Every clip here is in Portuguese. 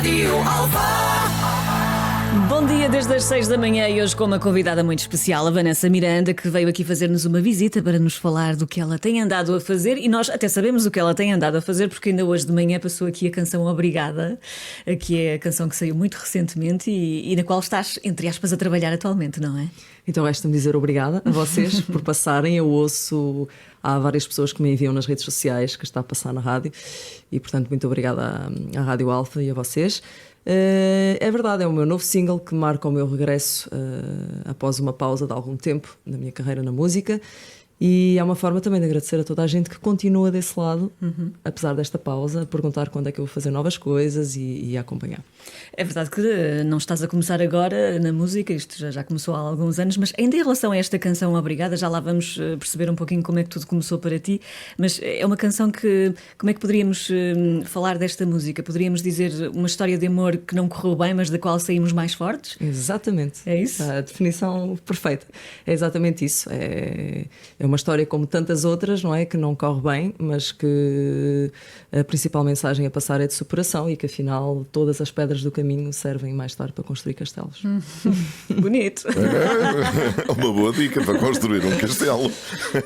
Rádio Alfa. Bom dia desde as 6 da manhã e hoje com uma convidada muito especial, a Vanessa Miranda, que veio aqui fazer-nos uma visita para nos falar do que ela tem andado a fazer, e nós até sabemos o que ela tem andado a fazer porque ainda hoje de manhã passou aqui a canção Obrigada, que é a canção que saiu muito recentemente e na qual estás, entre aspas, a trabalhar atualmente, não é? Então resta-me dizer obrigada a vocês por passarem. Eu ouço, há várias pessoas que me enviam nas redes sociais que está a passar na rádio e portanto muito obrigada à Rádio Alfa e a vocês. É verdade, é o meu novo single que marca o meu regresso após uma pausa de algum tempo na minha carreira na música, e é uma forma também de agradecer a toda a gente que continua desse lado, apesar desta pausa, a perguntar quando é que eu vou fazer novas coisas e a acompanhar. É verdade que não estás a começar agora na música, isto já começou há alguns anos, mas ainda em relação a esta canção Obrigada, já lá vamos perceber um pouquinho como é que tudo começou para ti, mas é uma canção que, como é que poderíamos falar desta música? Poderíamos dizer uma história de amor que não correu bem, mas da qual saímos mais fortes? Exatamente. É isso? A definição perfeita. É exatamente isso. É uma história como tantas outras, não é? Que não corre bem, mas que a principal mensagem a passar é de superação e que afinal todas as pedras do caminho servem mais tarde para construir castelos. Bonito. É uma boa dica para construir um castelo.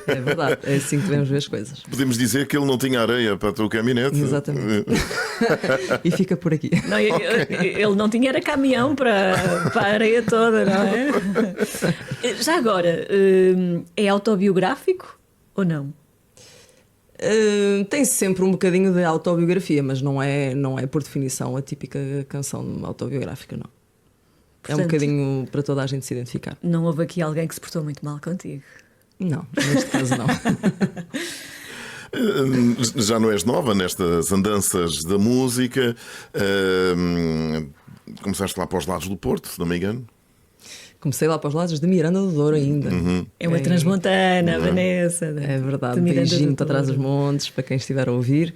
É verdade, é assim que devemos ver as coisas. Podemos dizer que ele não tinha areia para o teu caminhonete. Exatamente. E fica por aqui. Não, ele não tinha era caminhão para a areia toda, não é? Já agora, é autobiográfico ou não? Tem sempre um bocadinho de autobiografia, mas não é por definição a típica canção autobiográfica, não. Portanto, é um bocadinho para toda a gente se identificar. Não houve aqui alguém que se portou muito mal contigo? Não, neste caso não. Já não és nova nestas andanças da música. Começaste lá para os lados do Porto, se não me engano. Comecei lá para os lados de Miranda do Douro ainda. É uma transmontana, Vanessa. É verdade, um beijinho para trás dos montes, para quem estiver a ouvir.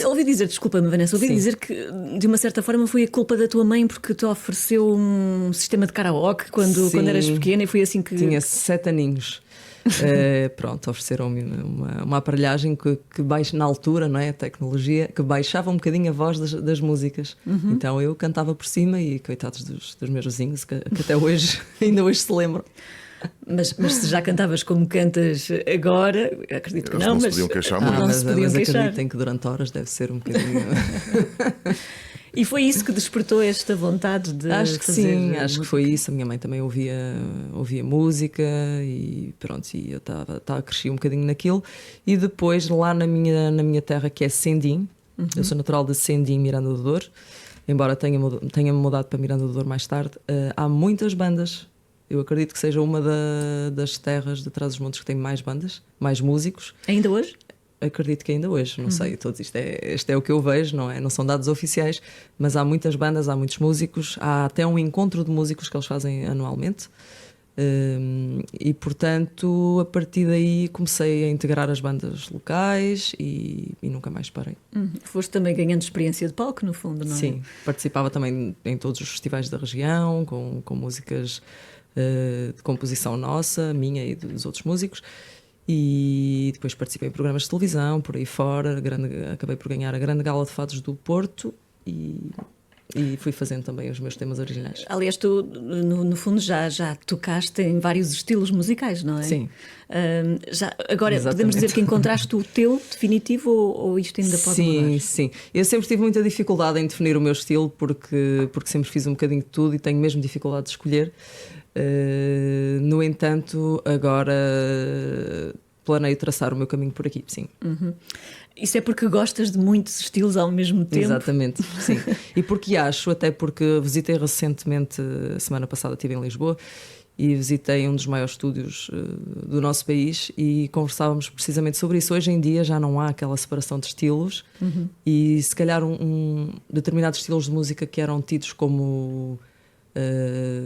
Ouvi dizer, desculpa-me, Vanessa, ouvi dizer que de uma certa forma foi a culpa da tua mãe porque te ofereceu um sistema de karaoke quando eras pequena e foi assim que... Tinha 7 aninhos. Pronto, ofereceram-me uma aparelhagem que baixa na altura, não é? A tecnologia, que baixava um bocadinho a voz das músicas. Então eu cantava por cima e coitados dos meus vizinhos que até hoje, ainda hoje se lembram. Mas se já cantavas como cantas agora, acredito que Eles não, não se mas podiam queixar muito. não se podiam mas queixar. acreditem que durante horas deve ser um bocadinho. E foi isso que despertou esta vontade de acho que fazer sim, música? acho que foi isso. A minha mãe também ouvia música e pronto, e eu cresci um bocadinho naquilo. E depois lá na minha terra, que é Sendim, eu sou natural de Sendim, Miranda do Douro, embora tenha mudado para Miranda do Douro mais tarde. Há muitas bandas. Eu acredito que seja uma das terras de Trás-os-Montes que tem mais bandas, mais músicos. Ainda hoje? Acredito que ainda hoje, não sei, isto é o que eu vejo, não é? Não são dados oficiais, mas há muitas bandas, há muitos músicos, há até um encontro de músicos que eles fazem anualmente, e portanto a partir daí comecei a integrar as bandas locais e nunca mais parei. Foste também ganhando experiência de palco, no fundo, não é? Sim, participava também em todos os festivais da região, com músicas de composição nossa, minha e dos outros músicos. E depois participei em programas de televisão, por aí fora. Acabei por ganhar a Grande Gala de Fados do Porto e fui fazendo também os meus temas originais. Aliás, tu, no fundo, já tocaste em vários estilos musicais, não é? Sim. Agora, Exatamente. podemos dizer que encontraste o teu definitivo ou isto ainda pode mudar? Sim. Eu sempre tive muita dificuldade em definir o meu estilo porque sempre fiz um bocadinho de tudo e tenho mesmo dificuldade de escolher. No entanto, agora planeio traçar o meu caminho por aqui, sim. Isso é porque gostas de muitos estilos ao mesmo tempo? Exatamente, sim. E porque até porque visitei recentemente, a semana passada estive em Lisboa e visitei um dos maiores estúdios do nosso país e conversávamos precisamente sobre isso. Hoje em dia já não há aquela separação de estilos e se calhar determinados estilos de música que eram tidos como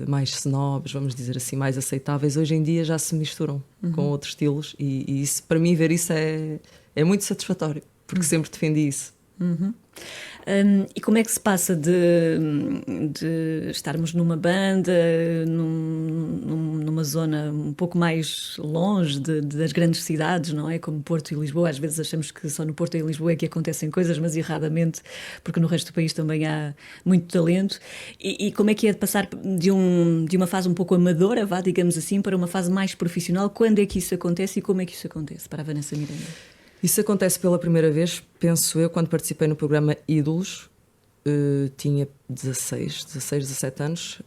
mais snobs, vamos dizer assim, mais aceitáveis, hoje em dia já se misturam com outros estilos e isso, para mim ver isso é muito satisfatório, porque sempre defendi isso. E como é que se passa de estarmos numa banda, numa numa zona um pouco mais longe das grandes cidades, não é? Como Porto e Lisboa. Às vezes achamos que só no Porto e em Lisboa é que acontecem coisas, mas erradamente, porque no resto do país também há muito talento. E como é que é de passar de uma fase um pouco amadora, vá, digamos assim, para uma fase mais profissional? Quando é que isso acontece e como é que isso acontece para a Vanessa Miranda? Isso acontece pela primeira vez, penso eu, quando participei no programa Ídolos. Tinha 17 anos,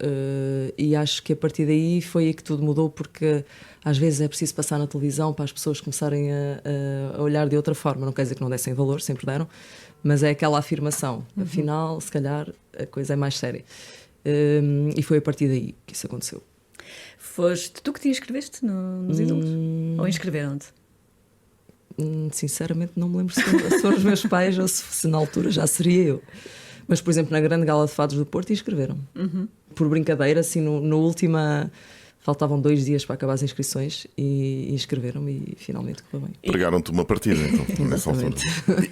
e acho que a partir daí foi aí que tudo mudou, porque às vezes é preciso passar na televisão para as pessoas começarem a olhar de outra forma. Não quer dizer que não dessem valor, sempre deram, mas é aquela afirmação, afinal, se calhar a coisa é mais séria, e foi a partir daí que isso aconteceu. Foste tu que te inscreveste nos Ídolos? Ou inscreveram-te? Sinceramente não me lembro se foram os meus pais ou se na altura já seria eu. Mas, por exemplo, na Grande Gala de Fados do Porto inscreveram. Por brincadeira, assim, no última... Faltavam 2 dias para acabar as inscrições e inscreveram-me e finalmente correu bem. Pregaram-te uma partida, então, nessa altura.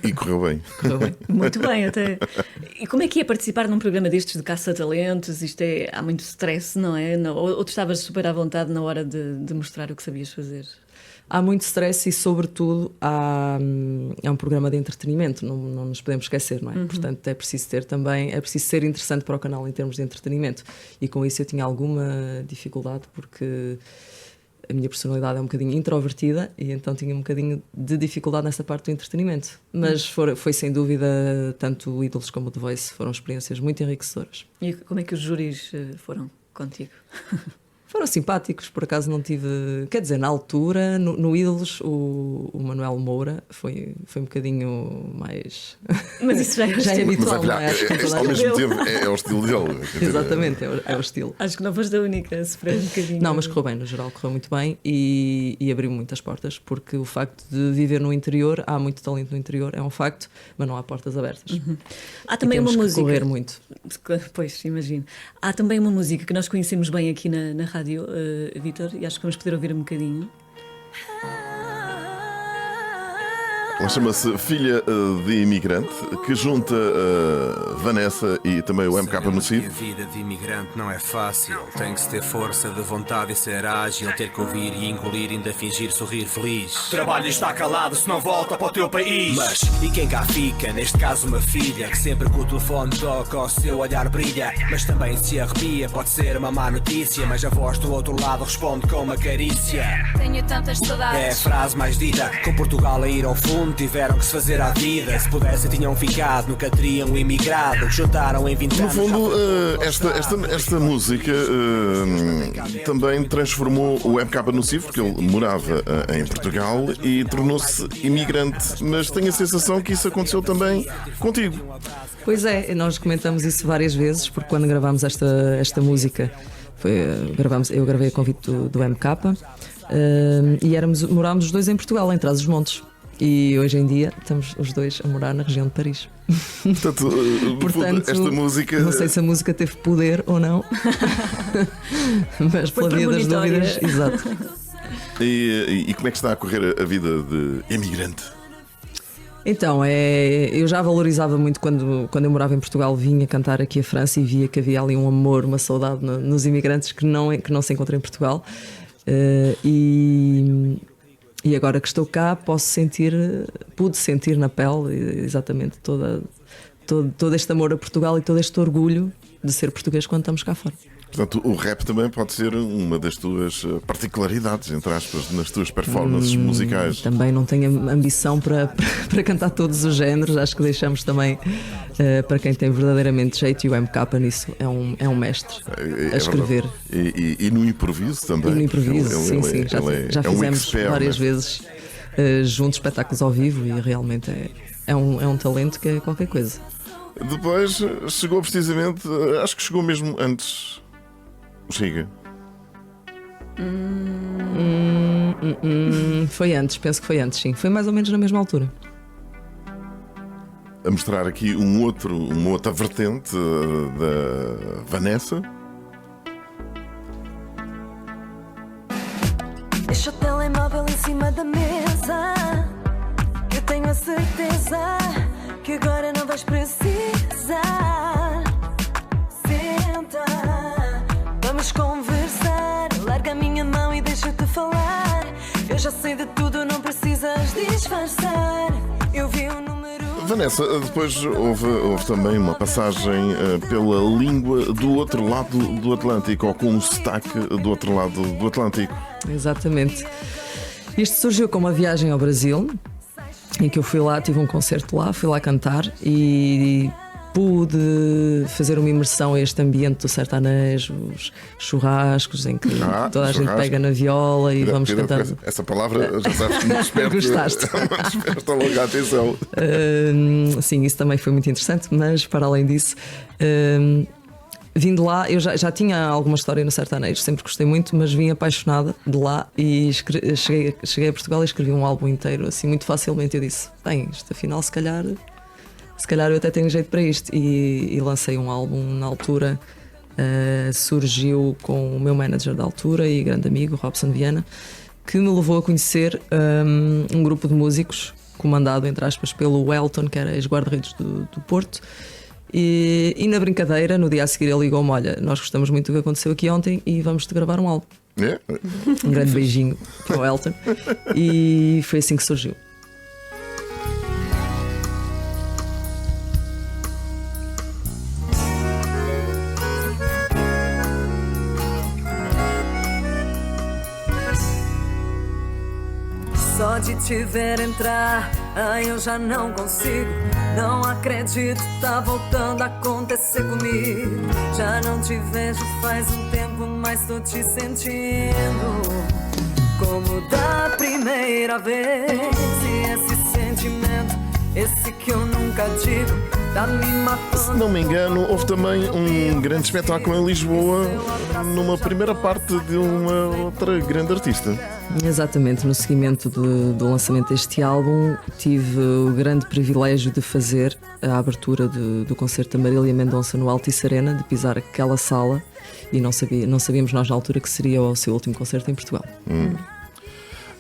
E correu bem. Correu bem. Muito bem, até. E como é que é participar num programa destes de caça-talentos? Há muito stress, não é? Ou tu estavas super à vontade na hora de mostrar o que sabias fazer? Há muito stress e, sobretudo, é um programa de entretenimento, não nos podemos esquecer, não é? Portanto, é preciso ser interessante para o canal em termos de entretenimento. E com isso eu tinha alguma dificuldade, porque a minha personalidade é um bocadinho introvertida e então tinha um bocadinho de dificuldade nessa parte do entretenimento. Mas foi sem dúvida, tanto o Ídolos como o The Voice foram experiências muito enriquecedoras. E como é que os júris foram contigo? Foram simpáticos, por acaso não tive... Quer dizer, na altura, no Ídolos, o Manuel Moura foi um bocadinho mais... Mas isso já é habitual, não é? Ao mesmo tempo é o estilo dele. Exatamente, é o estilo. Acho que não foste a única a sofrer um bocadinho. Não, mas correu bem, no geral correu muito bem e abriu muitas portas, porque o facto de viver no interior, há muito talento no interior, é um facto, mas não há portas abertas. Há também uma música... correr muito. Pois, imagino. Há também uma música que nós conhecemos bem aqui na rádio, Vítor, e acho que vamos poder ouvir um bocadinho. Ela chama-se Filha de Imigrante, que junta Vanessa e também o MK Nocivo. A vida de imigrante não é fácil. Tem que se ter força de vontade e ser ágil. Ter que ouvir e engolir, ainda fingir sorrir feliz. Trabalho e está calado, se não volta para o teu país. Mas, e quem cá fica? Neste caso uma filha, que sempre que o telefone toca o seu olhar brilha. Mas também se arrepia, pode ser uma má notícia. Mas a voz do outro lado responde com uma carícia. Tenho tantas saudades. É a frase mais dita. Com Portugal a ir ao fundo, tiveram que se fazer à vida. Se pudessem tinham ficado, nunca teriam emigrado. Juntaram em 20 anos. No fundo, esta música também transformou o MK Nocivo, porque ele morava em Portugal e tornou-se imigrante. Mas tenho a sensação que isso aconteceu também contigo. Pois é, nós comentamos isso várias vezes, porque quando gravámos esta música, eu gravei a convite do MK, e morámos os dois em Portugal, em Trás-os-Montes. E hoje em dia estamos os dois a morar na região de Paris. Portanto, esta música... Não sei se a música teve poder ou não, mas pela via das dúvidas. Exato. E como é que está a correr a vida de imigrante? Então, eu já valorizava muito quando eu morava em Portugal, vinha cantar aqui a França e via que havia ali um amor, uma saudade nos imigrantes que não se encontra em Portugal. E agora que estou cá, pude sentir na pele exatamente todo este amor a Portugal e todo este orgulho de ser português quando estamos cá fora. Portanto, o rap também pode ser uma das tuas particularidades, entre aspas, nas tuas performances musicais. Também não tenho ambição para cantar todos os géneros, acho que deixamos também para quem tem verdadeiramente jeito, e o MK nisso é um mestre a escrever. E no improviso também. E no improviso, sim. Já fizemos várias vezes juntos espetáculos ao vivo e realmente é um talento que é qualquer coisa. Depois chegou precisamente, acho que chegou mesmo antes. Chega. Foi antes, penso que foi antes, sim. Foi mais ou menos na mesma altura. A mostrar aqui uma outra vertente da Vanessa. Deixa o telemóvel em cima da mesa, que eu tenho a certeza que agora não vais precisar. Senta, vamos conversar. Larga a minha já sei de tudo, não precisas disfarçar. Eu vi o número. Vanessa, depois houve também uma passagem pela língua do outro lado do Atlântico, ou com um sotaque do outro lado do Atlântico. Exatamente. Isto surgiu com uma viagem ao Brasil, em que eu fui lá, tive um concerto lá, fui lá cantar e pude fazer uma imersão a este ambiente do sertanejo, os churrascos, em que toda a gente churrasco. pega na viola e vamos cantando. Essa palavra já sabes que me desperta. Gostaste? Me desperta logo a atenção. Sim, isso também foi muito interessante, mas para além disso, vindo lá, eu já tinha alguma história no sertanejo, sempre gostei muito, mas vim apaixonada de lá e cheguei a Portugal e escrevi um álbum inteiro, assim, muito facilmente. Eu disse: bem, isto afinal, se calhar eu até tenho jeito para isto. E lancei um álbum na altura. Surgiu com o meu manager da altura e grande amigo, Robson Viana, que me levou a conhecer um grupo de músicos comandado, entre aspas, pelo Welton, que era ex-guarda-redes do Porto. E na brincadeira, no dia a seguir, ele ligou-me: olha, nós gostamos muito do que aconteceu aqui ontem e vamos-te gravar um álbum. É? Um grande beijinho para o Elton. E foi assim que surgiu. Só de te ver entrar, ai eu já não consigo. Não acredito, tá voltando a acontecer comigo. Já não te vejo faz um tempo, mas tô te sentindo como da primeira vez. E esse sentimento, esse que eu nunca digo, tá me matando. Se não me engano, houve também um grande espetáculo em Lisboa, numa primeira parte de uma outra grande artista. Exatamente, no seguimento do lançamento deste álbum, tive o grande privilégio de fazer a abertura do concerto da Marília Mendonça no Altice Arena, de pisar aquela sala, e não sabíamos nós na altura que seria o seu último concerto em Portugal.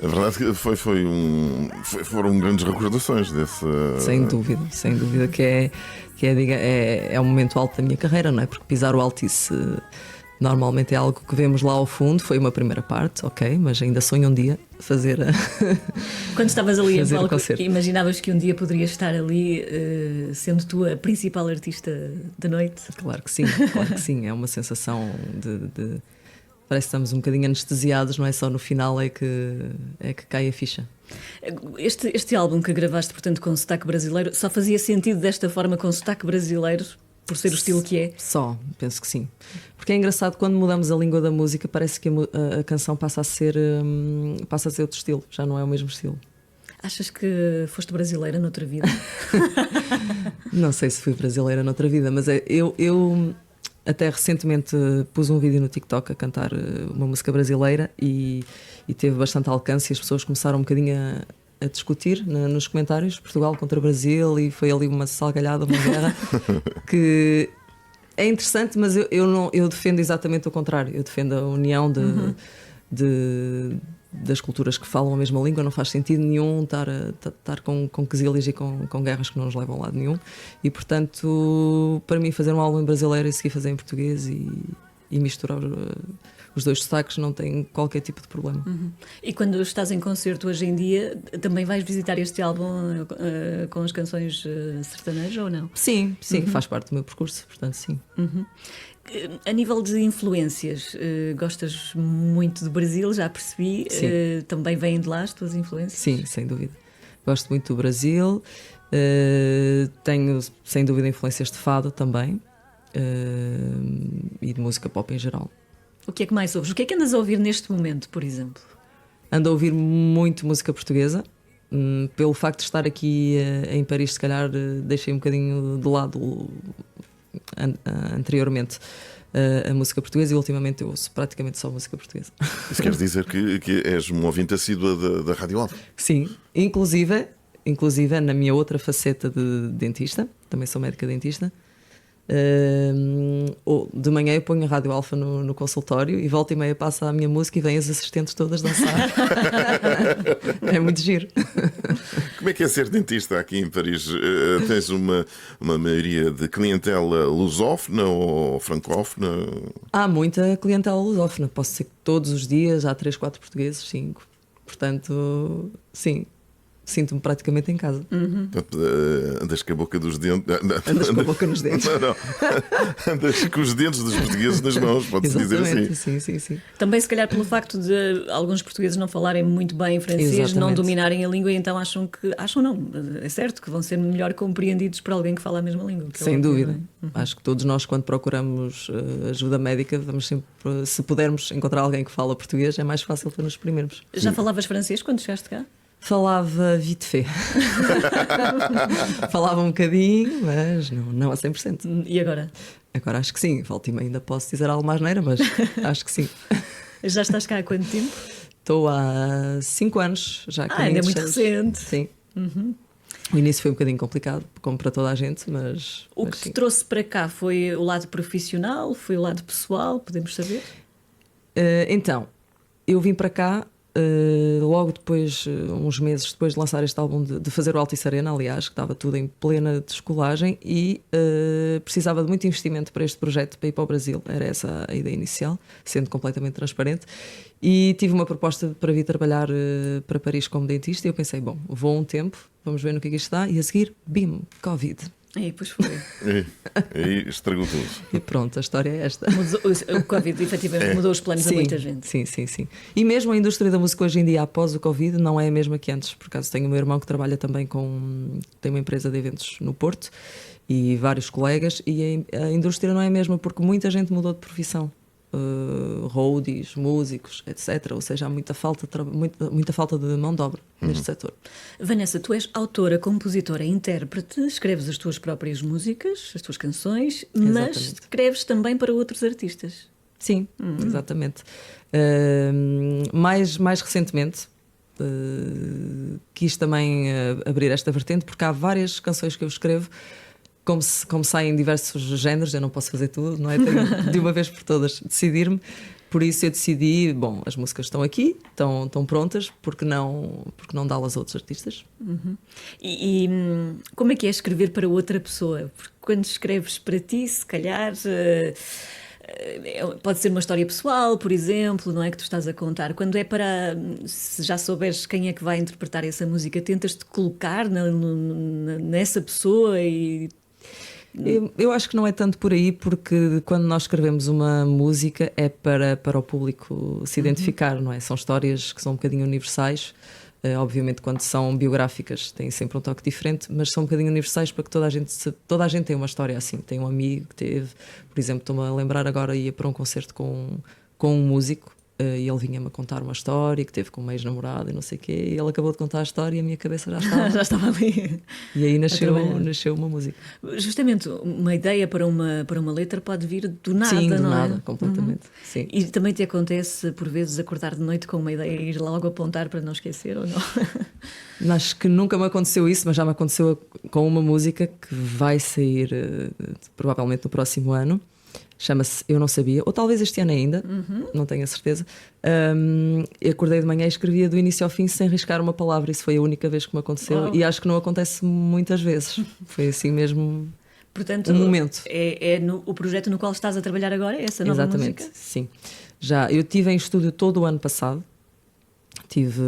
A verdade é que foram grandes recordações desse. Sem dúvida que é um momento alto da minha carreira, não é? Porque pisar o Altice normalmente é algo que vemos lá ao fundo. Foi uma primeira parte, ok, mas ainda sonho um dia fazer Quando estavas ali em fazer o palco, concerto. imaginavas que um dia poderias estar ali sendo tu a principal artista da noite? Claro que sim. É uma sensação de parece que estamos um bocadinho anestesiados, não é? Só no final é que cai a ficha. Este álbum que gravaste, portanto, com sotaque brasileiro, só fazia sentido desta forma, com sotaque brasileiro, por ser o estilo que é? Só, penso que sim. Porque é engraçado, quando mudamos a língua da música, parece que a canção passa a ser outro estilo, já não é o mesmo estilo. Achas que foste brasileira noutra vida? Não sei se fui brasileira noutra vida, mas eu até recentemente pus um vídeo no TikTok a cantar uma música brasileira e teve bastante alcance, e as pessoas começaram um bocadinho a discutir nos comentários Portugal contra Brasil, e foi ali uma salgalhada, uma guerra que é interessante, mas eu defendo exatamente o contrário. Eu defendo a união das culturas que falam a mesma língua. Não faz sentido nenhum estar com quesilhas e com guerras que não nos levam a lado nenhum, e portanto, para mim, fazer um álbum em brasileiro e seguir fazer em português e misturar os dois sotaques não tem qualquer tipo de problema. E quando estás em concerto hoje em dia, também vais visitar este álbum com as canções sertanejas ou não? Sim, faz parte do meu percurso, portanto sim. A nível de influências, gostas muito do Brasil, já percebi. Também vêm de lá as tuas influências? Sim, sem dúvida. Gosto muito do Brasil. Tenho, sem dúvida, influências de fado também, e de música pop em geral. O que é que mais ouves? O que é que andas a ouvir neste momento, por exemplo? Ando a ouvir muito música portuguesa. Pelo facto de estar aqui em Paris, se calhar deixei um bocadinho de lado anteriormente a música portuguesa, e ultimamente eu ouço praticamente só música portuguesa. Isso quer dizer que és um ouvinte assíduo da Rádio Alfa? Sim, inclusive na minha outra faceta de dentista, também sou médica dentista. De manhã eu ponho a Rádio Alfa no consultório, e volta e meia passa a minha música e vêm as assistentes todas dançar. É muito giro. Como é que é ser dentista aqui em Paris? Tens uma maioria de clientela lusófona ou francófona? Há muita clientela lusófona. Posso dizer que todos os dias há 3, 4 portugueses, 5. Portanto, sim, sinto-me praticamente em casa. Portanto, andas com a boca dos dentes. Andas com a boca nos dentes. Não. Andas com os dentes dos portugueses nas mãos, pode-se dizer Exatamente, assim. sim. Também, se calhar, pelo facto de alguns portugueses não falarem muito bem francês, Exatamente. não dominarem a língua, e então acham não, é certo que vão ser melhor compreendidos por alguém que fala a mesma língua. Que é Sem óbvio, dúvida. não é? Acho que todos nós, quando procuramos ajuda médica, vamos sempre, se pudermos encontrar alguém que fala português, é mais fácil para nos exprimirmos. Já falavas francês quando chegaste cá? Falava vite fait. Falava um bocadinho, mas não a 100%. E agora? Agora acho que sim. Volta e meia ainda posso dizer algo mais neira, mas acho que sim. Já estás cá há quanto tempo? Estou há 5 anos já aqui. Ainda é em muito Seixas. recente. Sim. O início foi um bocadinho complicado, como para toda a gente, mas. O mas que te sim. trouxe para cá foi o lado profissional, foi o lado pessoal, podemos saber? Então, eu vim para cá logo depois, uns meses depois de lançar este álbum, de fazer o Altice Arena, aliás, que estava tudo em plena descolagem e precisava de muito investimento para este projeto, para ir para o Brasil. Era essa a ideia inicial, sendo completamente transparente. E tive uma proposta para vir trabalhar para Paris como dentista e eu pensei, bom, vou um tempo, vamos ver no que é que isto está, e a seguir, bim, Covid. E depois foi. Aí estragou tudo. E pronto, a história é esta. O Covid efetivamente mudou os planos a muita gente. Sim. E mesmo a indústria da música hoje em dia, após o Covid, não é a mesma que antes. Por acaso tenho o meu irmão que trabalha também tem uma empresa de eventos no Porto e vários colegas, e a indústria não é a mesma porque muita gente mudou de profissão. Roadies, músicos, etc. Ou seja, há muita falta de mão de obra neste setor. Vanessa, tu és autora, compositora, intérprete, escreves as tuas próprias músicas, as tuas canções, mas Exatamente. escreves também para outros artistas. Sim, exatamente. Mais recentemente quis também abrir esta vertente porque há várias canções que eu escrevo. Como saem em diversos géneros, eu não posso fazer tudo, não é? Tenho de uma vez por todas decidir-me. Por isso eu decidi, bom, as músicas estão aqui, estão prontas, porque não dá-las a outros artistas? E como é que é escrever para outra pessoa? Porque quando escreves para ti, se calhar pode ser uma história pessoal, por exemplo, não é, que tu estás a contar. Quando é para, se já souberes quem é que vai interpretar essa música, tentas-te colocar nessa pessoa e... Eu acho que não é tanto por aí, porque quando nós escrevemos uma música é para o público se identificar, não é? São histórias que são um bocadinho universais. Obviamente, quando são biográficas, têm sempre um toque diferente, mas são um bocadinho universais para que toda a gente tem uma história assim. Tem um amigo que teve, por exemplo, estou-me a lembrar agora, ia para um concerto com um músico. E ele vinha-me a contar uma história que teve com uma ex-namorada e não sei o quê, e ele acabou de contar a história e a minha cabeça já estava. Já estava ali. E aí nasceu uma música. Justamente, uma ideia para uma letra pode vir do nada, Sim, do não nada, é? completamente. Sim. E também te acontece, por vezes, acordar de noite com uma ideia e ir logo apontar para não esquecer ou não? Acho que nunca me aconteceu isso, mas já me aconteceu com uma música que vai sair provavelmente no próximo ano. Chama-se Eu Não Sabia, ou talvez este ano ainda, não tenho a certeza. Acordei de manhã e escrevia do início ao fim sem riscar uma palavra. Isso foi a única vez que me aconteceu. Oh. E acho que não acontece muitas vezes. Foi assim mesmo. Portanto, Um momento. É o projeto no qual estás a trabalhar agora, é essa nova Exatamente, música? sim. Eu estive em estúdio todo o ano passado. Tive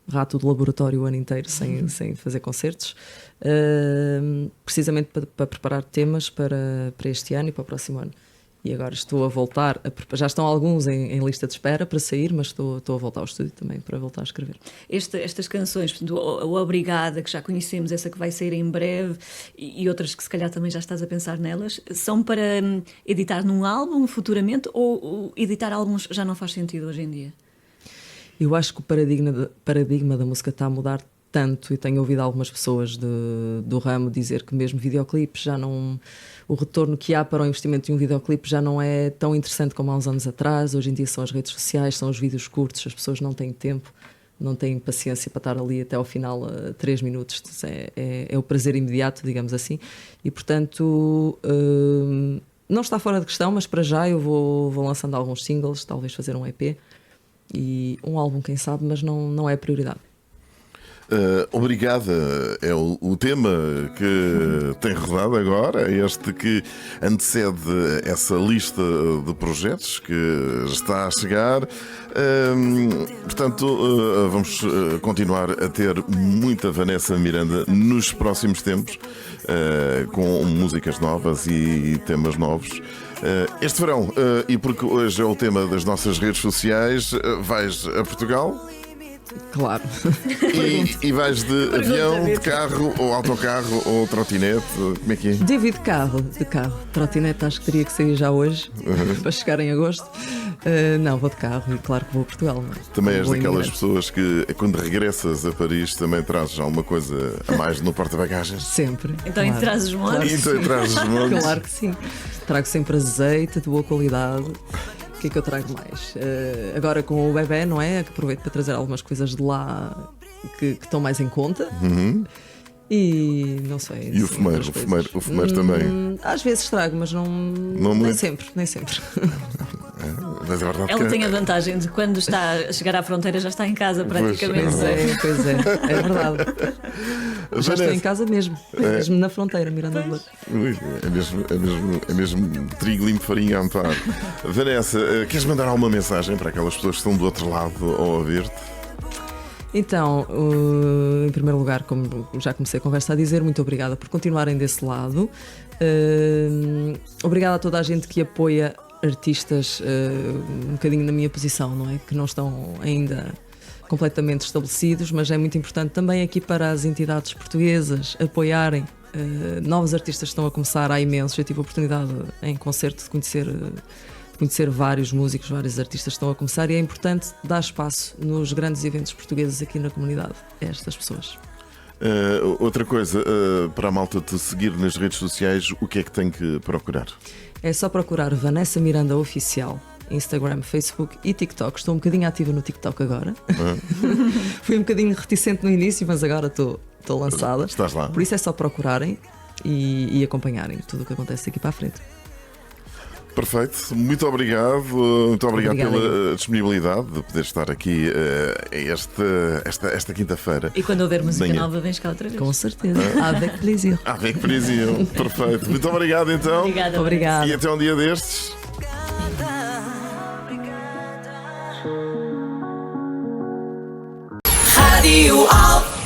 rato de laboratório o ano inteiro sem fazer concertos, precisamente para preparar temas para este ano e para o próximo ano. E agora estou a voltar, já estão alguns em lista de espera para sair, mas estou a voltar ao estúdio também para voltar a escrever. Estas canções, portanto, a Obrigada, que já conhecemos, essa que vai sair em breve, e outras que se calhar também já estás a pensar nelas, são para editar num álbum futuramente, ou editar álbuns já não faz sentido hoje em dia? Eu acho que o paradigma da música está a mudar tanto, e tenho ouvido algumas pessoas do ramo dizer que mesmo videoclipes já não... O retorno que há para o investimento de um videoclipe já não é tão interessante como há uns anos atrás. Hoje em dia são as redes sociais, são os vídeos curtos, as pessoas não têm tempo, não têm paciência para estar ali até ao final a 3 minutos. É o prazer imediato, digamos assim. E portanto... não está fora de questão, mas para já eu vou lançando alguns singles, talvez fazer um EP e um álbum, quem sabe, mas não é a prioridade. Obrigada é o tema que tem rodado agora, este que antecede essa lista de projetos que está a chegar. Portanto, vamos continuar a ter muita Vanessa Miranda nos próximos tempos, com músicas novas e temas novos. Este verão, e porque hoje é o tema das nossas redes sociais, vais a Portugal? Claro. E vais de avião, de carro, ou autocarro, ou trotinete? Como é que é? Devo ir de carro. Trotinete acho que teria que sair já hoje, para chegar em agosto. Não, vou de carro e claro que vou a Portugal. Não é? Também és Vou daquelas imigrante. pessoas que, quando regressas a Paris, também trazes já uma coisa a mais no porta-bagagens? Sempre. Então, e trazes montes? Claro que Então, sim. trazes montes? Claro que sim. Trago sempre azeite de boa qualidade. O que é que eu trago mais? Agora com o bebé, não é? Que aproveito para trazer algumas coisas de lá que estão mais em conta. E não sei. E o assim, fumeiro? outras O coisas. fumeiro também? Às vezes trago, mas nem muito? sempre, nem sempre. Mas é verdade Ela que tem a vantagem de quando está a chegar à fronteira já está em casa praticamente. Pois é, é verdade. Já estou em casa mesmo. Mesmo na fronteira, Miranda do Douro. Ui, é mesmo trigo limpo, farinha a amparo. Vanessa, queres mandar alguma mensagem para aquelas pessoas que estão do outro lado ao ouvir-te? Então, em primeiro lugar, como já comecei a conversa a dizer, muito obrigada por continuarem desse lado. Obrigada a toda a gente que apoia artistas um bocadinho na minha posição, não é? Que não estão ainda completamente estabelecidos, mas é muito importante também aqui para as entidades portuguesas apoiarem novos artistas que estão a começar. Há imensos. Eu tive a oportunidade em concerto de conhecer vários músicos, vários artistas que estão a começar, e é importante dar espaço nos grandes eventos portugueses aqui na comunidade a estas pessoas. Outra coisa, para a malta te seguir nas redes sociais, o que é que tem que procurar? É só procurar Vanessa Miranda Oficial, Instagram, Facebook e TikTok. Estou um bocadinho ativa no TikTok agora. Fui um bocadinho reticente no início, mas agora estou lançada. Estás lá. Por isso é só procurarem e acompanharem tudo o que acontece daqui para a frente. Perfeito, muito obrigado. Muito obrigado Obrigada, pela disponibilidade de poder estar aqui esta quinta-feira. E quando houver música Manhã. nova, vens cá outra vez. Com certeza. Avec plaisir. Avec plaisir. Perfeito. Muito obrigado então. Obrigada. Obrigada. E até um dia destes. Radio Alfa.